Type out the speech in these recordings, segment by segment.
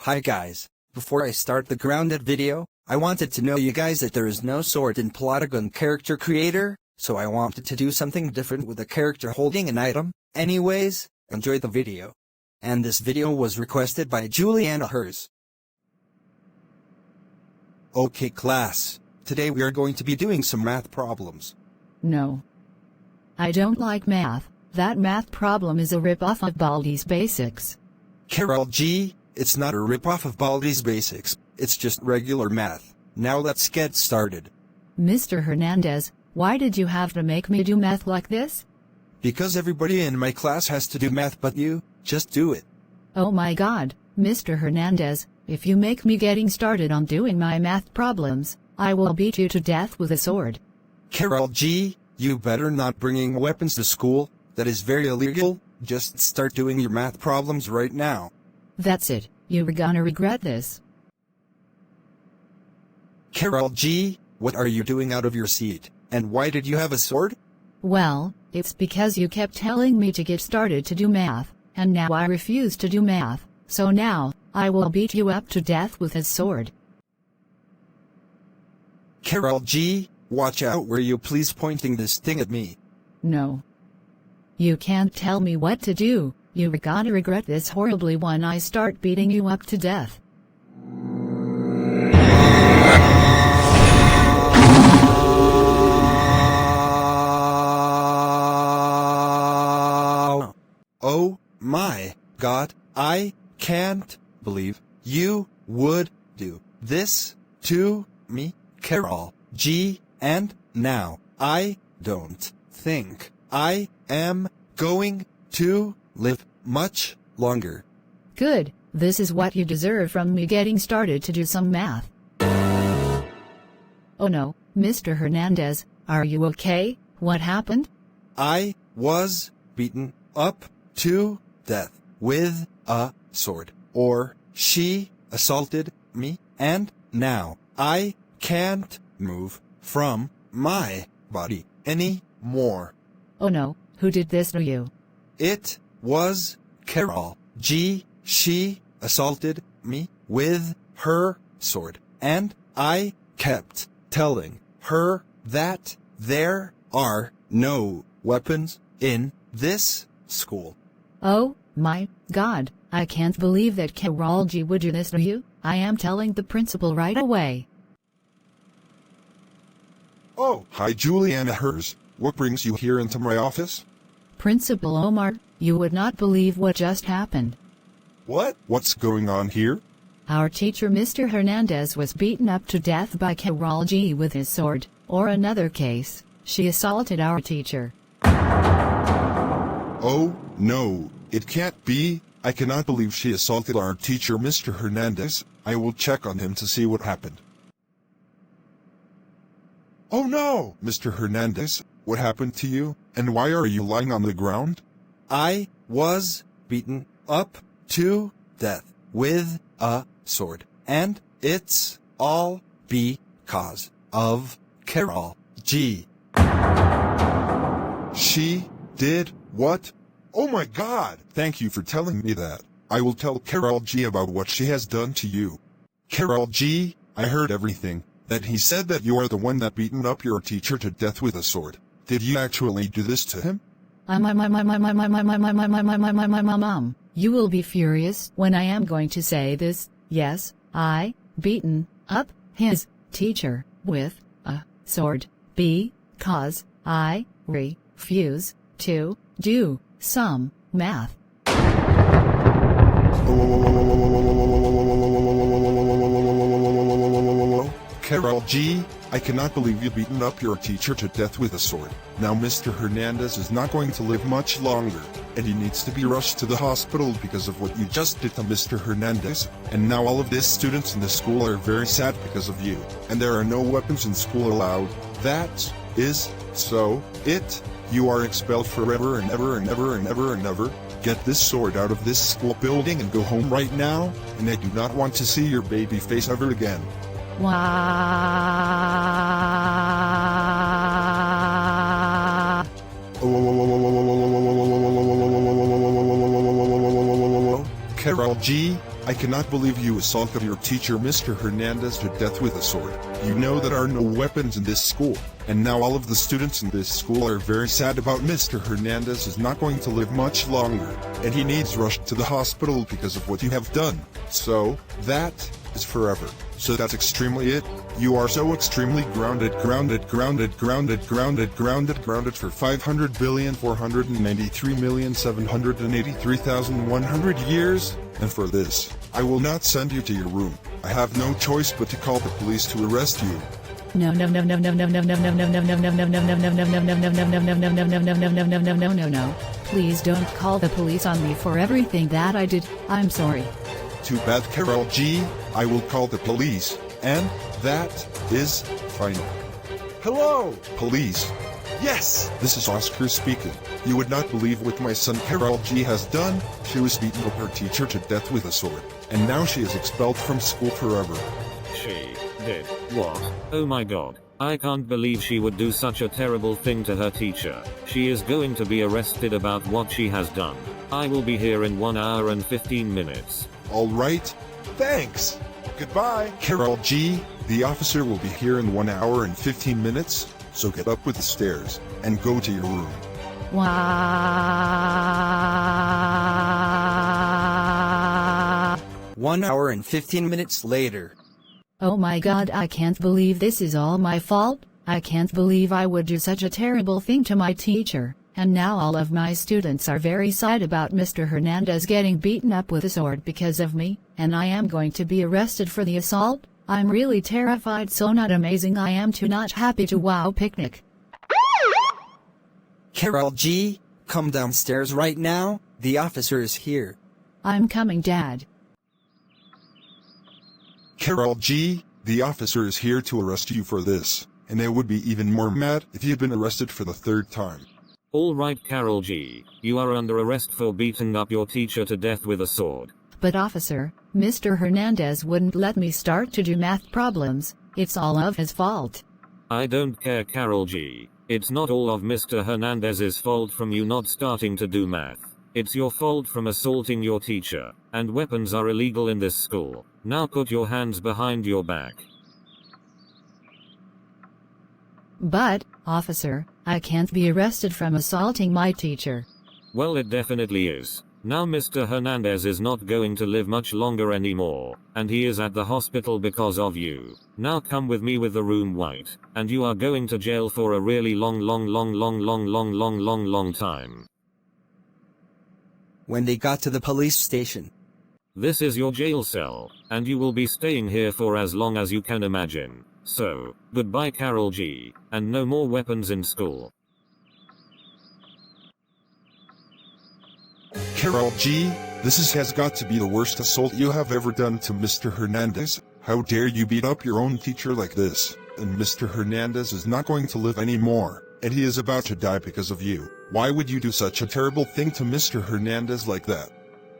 Hi guys, before I start the grounded video, I wanted to know you guys that there is no sword in Polygon character creator, so I wanted to do something different with a character holding an item. Anyways, enjoy the video. And this video was requested by Juliana Hers. Okay class, today we are going to be doing some math problems. No. I don't like math. That math problem is a rip-off of Baldi's Basics. KAROL G, it's not a rip-off of Baldi's Basics, it's just regular math. Now let's get started. Mr. Hernandez, why did you have to make me do math like this? Because everybody in my class has to do math but you, just do it. Oh my god, Mr. Hernandez, if you make me getting started on doing my math problems, I will beat you to death with a sword. KAROL G, you better not bringing weapons to school, that is very illegal. Just start doing your math problems right now. That's it, you're gonna regret this. KAROL G, what are you doing out of your seat, and why did you have a sword? Well, it's because you kept telling me to get started to do math, and now I refuse to do math, so now, I will beat you up to death with his sword. KAROL G, watch out where you please pointing this thing at me. No. You can't tell me what to do, you're gonna regret this horribly when I start beating you up to death. Oh my god, I can't believe you would do this to me, KAROL G, and now I don't think I am going to live much longer. Good, this is what you deserve from me getting started to do some math. Oh no, Mr. Hernandez, are you okay? What happened? I was beaten up to death with a sword, or she assaulted me, and now I can't move from my body anymore. Oh no, who did this to you? It was KAROL G. She assaulted me with her sword, and I kept telling her that there are no weapons in this school. Oh my god, I can't believe that KAROL G would do this to you. I am telling the principal right away. Oh, hi Juliana Hers. What brings you here into my office? Principal Omar, you would not believe what just happened. What? What's going on here? Our teacher Mr. Hernandez was beaten up to death by KAROL G with his sword, or another case, she assaulted our teacher. Oh, no, it can't be. I cannot believe she assaulted our teacher Mr. Hernandez. I will check on him to see what happened. Oh no, Mr. Hernandez, what happened to you, and why are you lying on the ground? I was beaten up to death with a sword, and it's all because of KAROL G. She did what? Oh my god, thank you for telling me that. I will tell KAROL G about what she has done to you. KAROL G, I heard everything. That he said that you are the one that beaten up your teacher to death with a sword. Did you actually do this to him? You will be furious when I am going to say this. Yes, I beaten up his teacher with a sword because I refuse to do some math. KAROL G, I cannot believe you beaten up your teacher to death with a sword. Now Mr. Hernandez is not going to live much longer, and he needs to be rushed to the hospital because of what you just did to Mr. Hernandez, and now all of these students in the school are very sad because of you, and there are no weapons in school allowed. That is so it. You are expelled forever and ever and ever and ever and ever. Get this sword out of this school building and go home right now, and I do not want to see your baby face ever again. Wow. KAROL G, I cannot believe you assaulted your teacher Mr. Hernandez to death with a sword. You know there are no weapons in this school, and now all of the students in this school are very sad about Mr. Hernandez is not going to live much longer, and he needs rushed to the hospital because of what you have done. So, that is forever. So that's extremely it. You are so extremely grounded for 500,493,783,100 years, and for this, I will not send you to your room. I have no choice but to call the police to arrest you. No. Please don't call the police on me for everything that I did. I'm sorry. Too bad, KAROL G. I will call the police, and that is final. Hello, police. Yes, this is Oscar speaking. You would not believe what my son KAROL G has done. She was beaten up her teacher to death with a sword, and now she is expelled from school forever. She did what? Oh my god. I can't believe she would do such a terrible thing to her teacher. She is going to be arrested about what she has done. I will be here in 1 hour and 15 minutes. Alright, thanks. Goodbye. KAROL G, the officer will be here in 1 hour and 15 minutes, so get up with the stairs, and go to your room. Wow. 1 hour and 15 minutes later. Oh my god, I can't believe this is all my fault. I can't believe I would do such a terrible thing to my teacher. And now all of my students are very sad about Mr. Hernandez getting beaten up with a sword because of me, and I am going to be arrested for the assault. I'm really terrified, so not amazing I am to not happy to wow picnic. KAROL G, come downstairs right now, the officer is here. I'm coming, Dad. KAROL G, the officer is here to arrest you for this, and I would be even more mad if you had been arrested for the 3rd time. Alright, KAROL G, you are under arrest for beating up your teacher to death with a sword. But officer, Mr. Hernandez wouldn't let me start to do math problems. It's all of his fault. I don't care, KAROL G. It's not all of Mr. Hernandez's fault from you not starting to do math. It's your fault from assaulting your teacher, and weapons are illegal in this school. Now put your hands behind your back. But, officer, I can't be arrested from assaulting my teacher. Well, it definitely is. Now Mr. Hernandez is not going to live much longer anymore, and he is at the hospital because of you. Now come with me with the room white, and you are going to jail for a really long time. When they got to the police station. This is your jail cell, and you will be staying here for as long as you can imagine. So, goodbye KAROL G, and no more weapons in school. KAROL G, this has got to be the worst assault you have ever done to Mr. Hernandez. How dare you beat up your own teacher like this? And Mr. Hernandez is not going to live anymore, and he is about to die because of you. Why would you do such a terrible thing to Mr. Hernandez like that?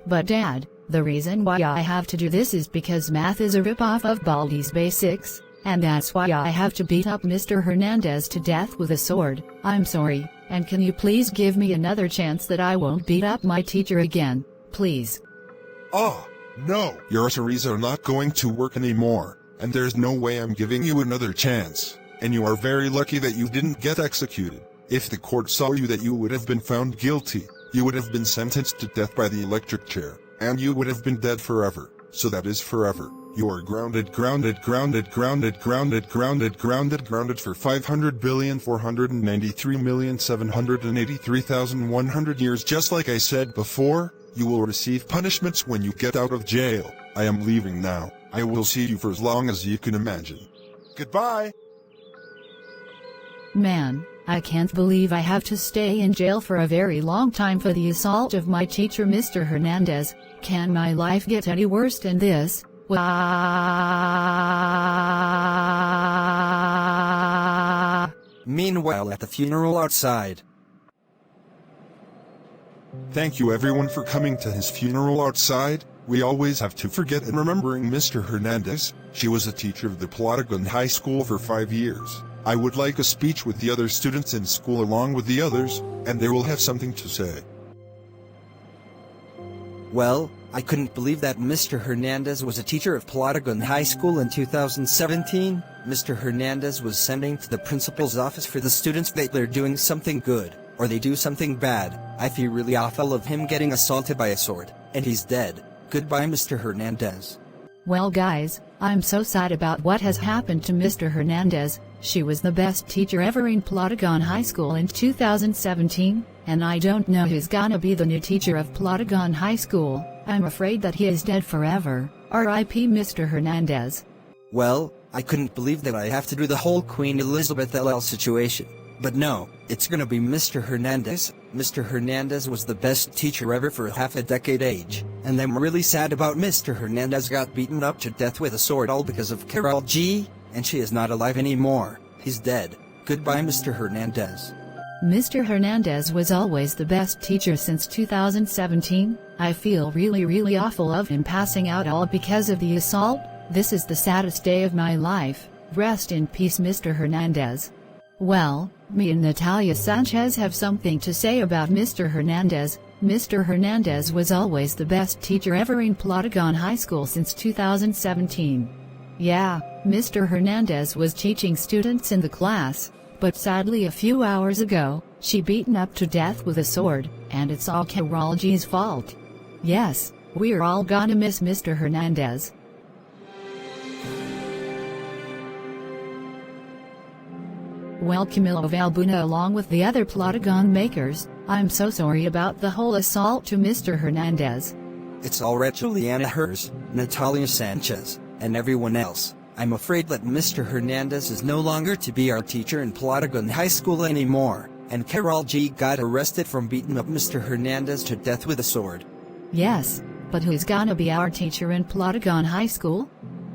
But Dad, the reason why I have to do this is because math is a ripoff of Baldi's Basics, and that's why I have to beat up Mr. Hernandez to death with a sword. I'm sorry, and can you please give me another chance that I won't beat up my teacher again, please? Oh, no, your arteries are not going to work anymore, and there's no way I'm giving you another chance. And you are very lucky that you didn't get executed. If the court saw you that you would have been found guilty, you would have been sentenced to death by the electric chair, and you would have been dead forever. So that is forever. You are grounded for 500,493,783,100 years. Just like I said before, you will receive punishments when you get out of jail. I am leaving now. I will see you for as long as you can imagine. Goodbye. Man, I can't believe I have to stay in jail for a very long time for the assault of my teacher Mr. Hernandez. Can my life get any worse than this? Meanwhile at the funeral outside. Thank you everyone for coming to his funeral outside. We always have to forget and remembering Mr. Hernandez. She was a teacher of the Plotagon High School for 5 years. I would like a speech with the other students in school along with the others, and they will have something to say. Well, I couldn't believe that Mr. Hernandez was a teacher of Plotagon High School in 2017. Mr. Hernandez was sending to the principal's office for the students that they're doing something good, or they do something bad. I feel really awful of him getting assaulted by a sword, and he's dead. Goodbye, Mr. Hernandez. Well guys, I'm so sad about what has happened to Mr. Hernandez. She was the best teacher ever in Plotagon High School in 2017, and I don't know who's gonna be the new teacher of Plotagon High School. I'm afraid that he is dead forever. R.I.P. Mr. Hernandez. Well, I couldn't believe that I have to do the whole Queen Elizabeth LL situation. But no, it's gonna be Mr. Hernandez. Mr. Hernandez was the best teacher ever for half a decade age, and I'm really sad about Mr. Hernandez got beaten up to death with a sword all because of KAROL G, and she is not alive anymore. He's dead. Goodbye, Mr. Hernandez. Mr. Hernandez was always the best teacher since 2017. I feel really awful of him passing out all because of the assault. This is the saddest day of my life. Rest in peace, Mr. Hernandez. Well, me and Natalia Sanchez have something to say about Mr. Hernandez. Mr. Hernandez was always the best teacher ever in Plotagon High School since 2017. Yeah, Mr. Hernandez was teaching students in the class, but sadly a few hours ago, she beaten up to death with a sword, and it's all KAROL G's fault. Yes, we're all gonna miss Mr. Hernandez. Well, Camilo Valbuna along with the other Plotagon makers, I'm so sorry about the whole assault to Mr. Hernandez. It's alright, Juliana Hers, Natalia Sanchez, and everyone else. I'm afraid that Mr. Hernandez is no longer to be our teacher in Plotagon High School anymore, and KAROL G got arrested from beating up Mr. Hernandez to death with a sword. Yes, but who's gonna be our teacher in Plotagon High School?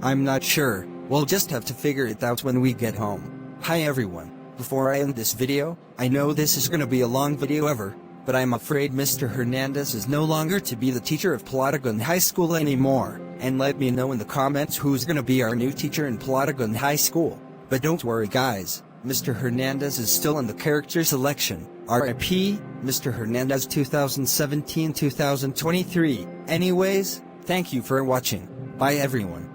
I'm not sure. We'll just have to figure it out when we get home. Hi everyone. Before I end this video, I know this is gonna be a long video ever, but I'm afraid Mr. Hernandez is no longer to be the teacher of Plotagon High School anymore, and let me know in the comments who's gonna be our new teacher in Plotagon High School. But don't worry guys, Mr. Hernandez is still in the character selection. R.I.P. Mr. Hernandez 2017-2023. Anyways, thank you for watching. Bye everyone.